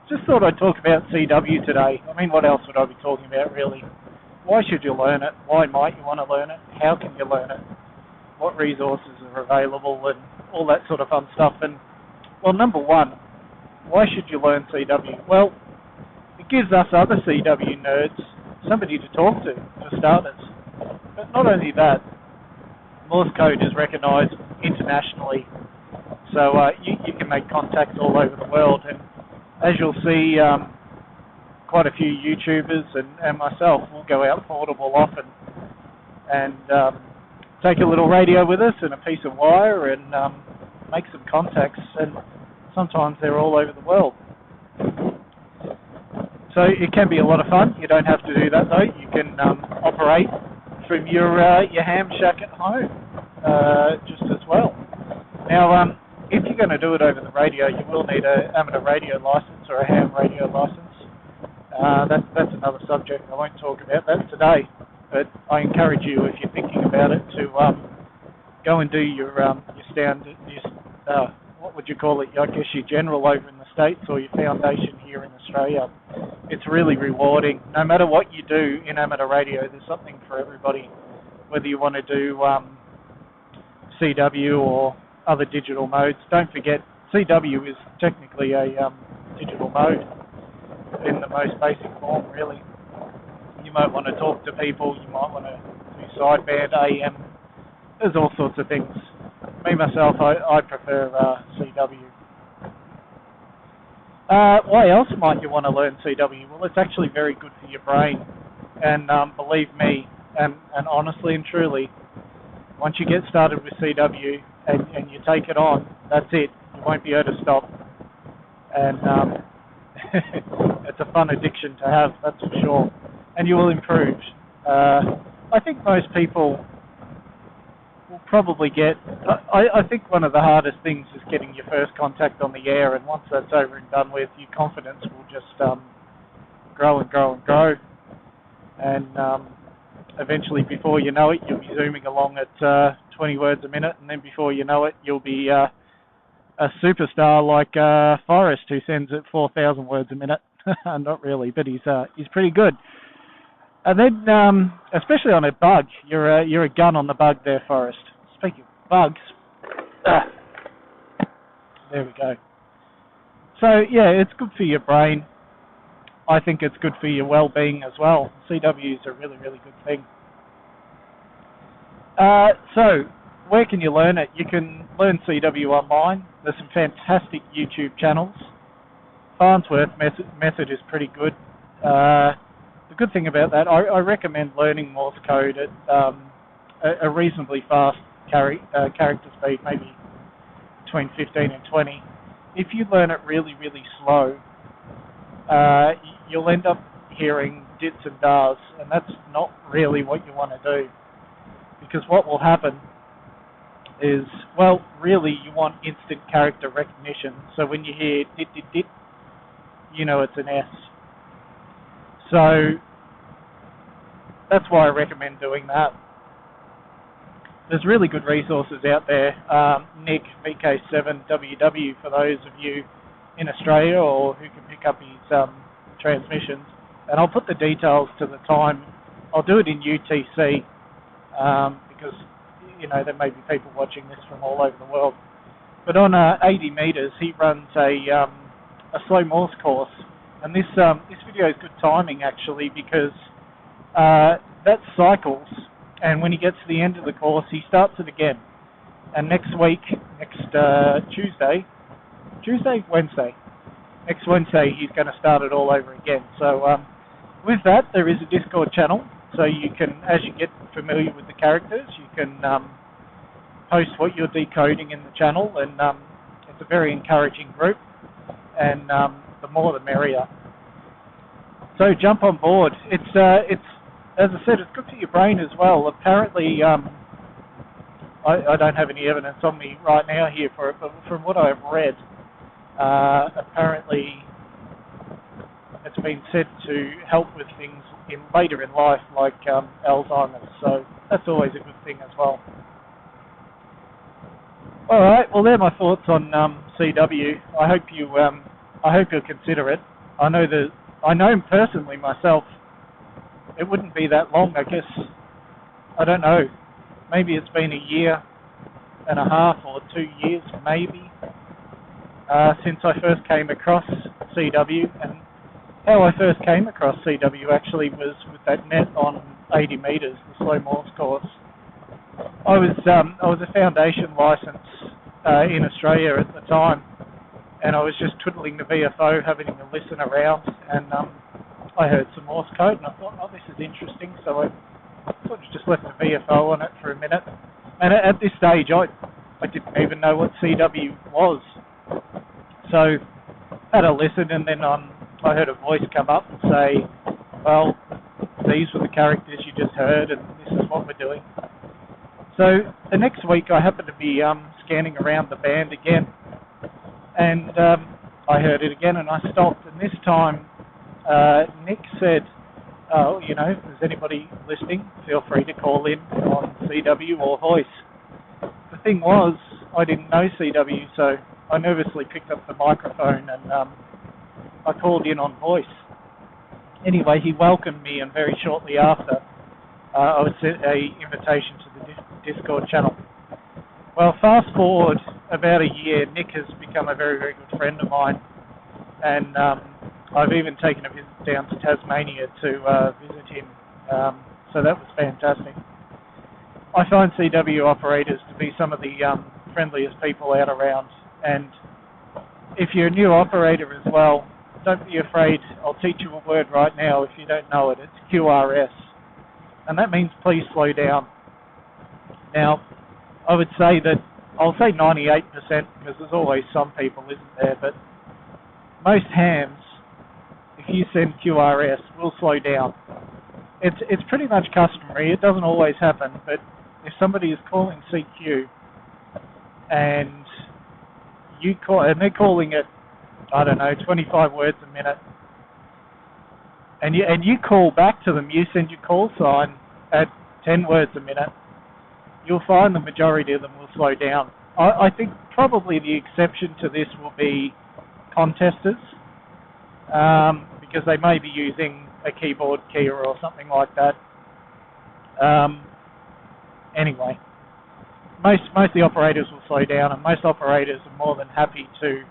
Just thought I'd talk about CW today. I mean, what else would I be talking about, really? Why should you learn it? Why might you want to learn it? How can you learn it? What resources are available and all that sort of fun stuff. And, well, number one, why should you learn CW? Well, it gives us other CW nerds somebody to talk to, for starters. But not only that, Morse code is recognised internationally. So you can make contacts all over the world. And as you'll see, quite a few YouTubers and myself will go out portable often and take a little radio with us and a piece of wire and make some contacts, and sometimes they're all over the world. So it can be a lot of fun. You don't have to do that though. You can operate from your ham shack at home just as well. Now, if you're going to do it over the radio, you will need an amateur radio license or a ham radio license. That's another subject. I won't talk about that today, but I encourage you, if you're thinking about it, to go and do your what would you call it? I guess your general over in the States or your foundation here in Australia. It's really rewarding. No matter what you do in amateur radio, there's something for everybody. Whether you want to do CW or other digital modes. Don't forget, CW is technically a digital mode in the most basic form, really. You might want to talk to people, you might want to do sideband, AM, there's all sorts of things. Me, myself, I prefer CW. Why else might you want to learn CW? Well, it's actually very good for your brain. And believe me, and honestly and truly, once you get started with CW and you take it on, that's it. You won't be able to stop. And it's a fun addiction to have, that's for sure. And you will improve. I think most people will probably get... I think one of the hardest things is getting your first contact on the air, and once that's over and done with, your confidence will just grow and grow and grow. And eventually, before you know it, you'll be zooming along at 20 words a minute, and then before you know it, you'll be a superstar like Forrest, who sends at 4,000 words a minute. Not really, but he's pretty good. And then, especially on a bug, you're a gun on the bug there, Forrest. Speaking of bugs, there we go. So yeah, it's good for your brain. I think it's good for your well-being as well. CW is a really, really good thing. So, where can you learn it? You can learn CW online. There's some fantastic YouTube channels. Farnsworth method is pretty good. The good thing about that, I recommend learning Morse code at a reasonably fast character speed, maybe between 15 and 20. If you learn it really, really slow, you'll end up hearing dits and dahs, and that's not really what you want to do. Because what will happen is, well, really you want instant character recognition. So when you hear dit, dit, dit, you know it's an S. So that's why I recommend doing that. There's really good resources out there. Nick, VK7WW, for those of you in Australia or who can pick up his transmissions. And I'll put the details to the time. I'll do it in UTC because, you know, there may be people watching this from all over the world. But on 80 meters, he runs a slow Morse course. And this video is good timing, actually, because that cycles, and when he gets to the end of the course, he starts it again. And next Wednesday, next Wednesday, he's going to start it all over again. So with that, there is a Discord channel, so you can, as you get familiar with the characters, you can post what you're decoding in the channel, and it's a very encouraging group, and the more the merrier. So jump on board. It's as I said, it's good for your brain as well. Apparently, I don't have any evidence on me right now here for it, but from what I've read, apparently it's been said to help with things later in life, like Alzheimer's. So that's always a good thing as well. All right. Well, they're my thoughts on CW. I hope you'll consider it. I know him personally myself. It wouldn't be that long, I guess. I don't know. Maybe it's been a year and a half or 2 years, maybe, since I first came across CW. And how I first came across CW actually was with that net on 80 metres, the slow Morse course. I was a foundation licence in Australia at the time, and I was just twiddling the VFO, having a listen around, and I heard some Morse code, and I thought, oh, this is interesting, so I sort of just left the VFO on it for a minute. And at this stage, I didn't even know what CW was. So had a listen, and then I heard a voice come up and say, well, these were the characters you just heard, and this is what we're doing. So the next week, I happened to be scanning around the band again, and I heard it again, and I stopped. And this time, Nick said, oh, you know, if there's anybody listening, feel free to call in on CW or voice. The thing was, I didn't know CW, so I nervously picked up the microphone and I called in on voice. Anyway, he welcomed me, and very shortly after, I was sent an invitation to the Discord channel. Well, fast forward about a year, Nick has become a very, very good friend of mine, and I've even taken a visit down to Tasmania to visit him, so that was fantastic. I find CW operators to be some of the friendliest people out around, and if you're a new operator as well, don't be afraid. I'll teach you a word right now if you don't know it. It's QRS, and that means please slow down. Now, I would say that, I'll say 98%, because there's always some people, isn't there, but most hams, if you send QRS, will slow down. It's pretty much customary. It doesn't always happen, but if somebody is calling CQ and you call, and they're calling it, I don't know, 25 words a minute, and you call back to them, you send your call sign at 10 words a minute, you'll find the majority of them will slow down. I think probably the exception to this will be contesters, because they may be using a keyboard keyer or something like that. Anyway, most of the operators will slow down, and most operators are more than happy to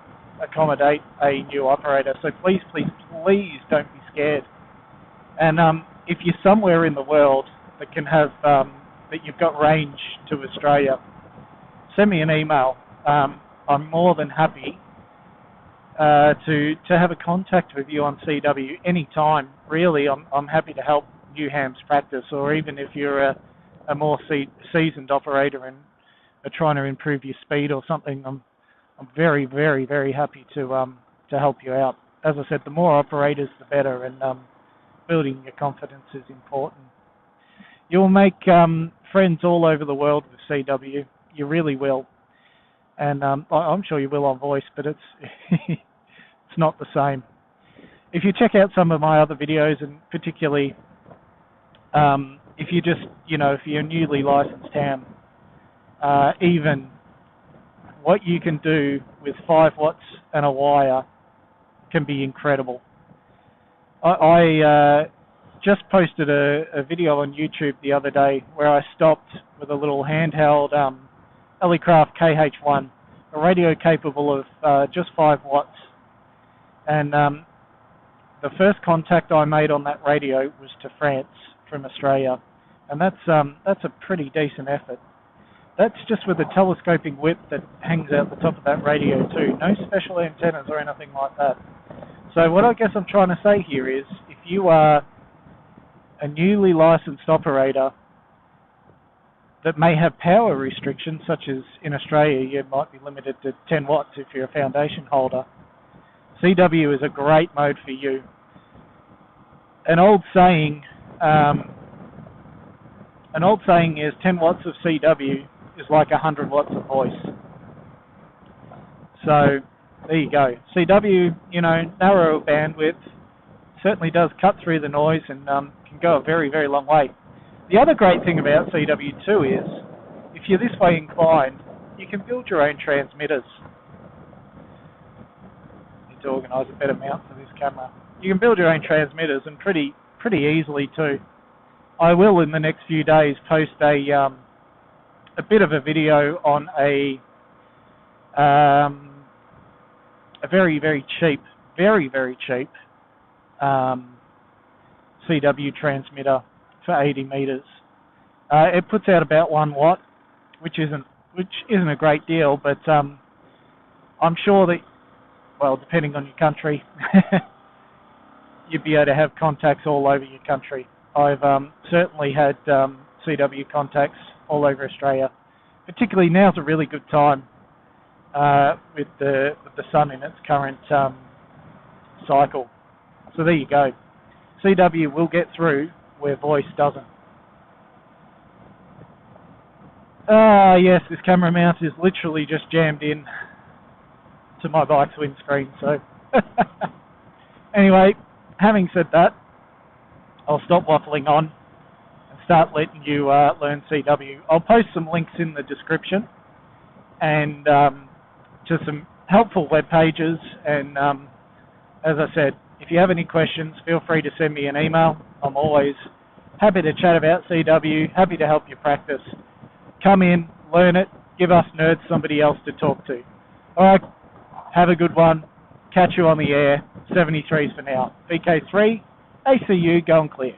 accommodate a new operator. So please, please, please don't be scared. And if you're somewhere in the world that can have that you've got range to Australia, send me an email. I'm more than happy to have a contact with you on CW anytime. Really, I'm happy to help new hams practice, or even if you're a more seasoned operator and are trying to improve your speed or something, I'm very, very, very happy to help you out. As I said, the more operators, the better, and building your confidence is important. You'll make friends all over the world with CW. You really will, and I'm sure you will on voice, but it's it's not the same. If you check out some of my other videos, and particularly if you just, if you're a newly licensed ham, even what you can do with 5 watts and a wire can be incredible. I just posted a video on YouTube the other day where I stopped with a little handheld Elecraft KH1, a radio capable of just 5 watts. And the first contact I made on that radio was to France from Australia, and that's a pretty decent effort. That's just with a telescoping whip that hangs out the top of that radio too. No special antennas or anything like that. So what I guess I'm trying to say here is, if you are a newly licensed operator that may have power restrictions, such as in Australia you might be limited to 10 watts if you're a foundation holder, CW is a great mode for you. An old saying is 10 watts of CW is like 100 watts of voice. So there you go. CW, narrow bandwidth, certainly does cut through the noise and can go a very, very long way. The other great thing about CW too is, if you're this way inclined, you can build your own transmitters. to organise a better mount for this camera. You can build your own transmitters, and pretty easily too. I will in the next few days post a bit of a video on a very cheap CW transmitter for 80 meters. It puts out about 1 watt, which isn't a great deal, but I'm sure that, well, depending on your country, you'd be able to have contacts all over your country. I've certainly had CW contacts all over Australia. Particularly now's a really good time with the sun in its current cycle. So there you go. CW will get through where voice doesn't. Yes, this camera mount is literally just jammed in to my bike's windscreen. So anyway, having said that, I'll stop waffling on and start letting you learn CW. I'll post some links in the description and to some helpful web pages. And as I said, if you have any questions, feel free to send me an email. I'm always happy to chat about CW, happy to help you practice. Come in, learn it, give us nerds somebody else to talk to. Alright, have a good one. Catch you on the air. 73s for now. VK3, ACU, going clear.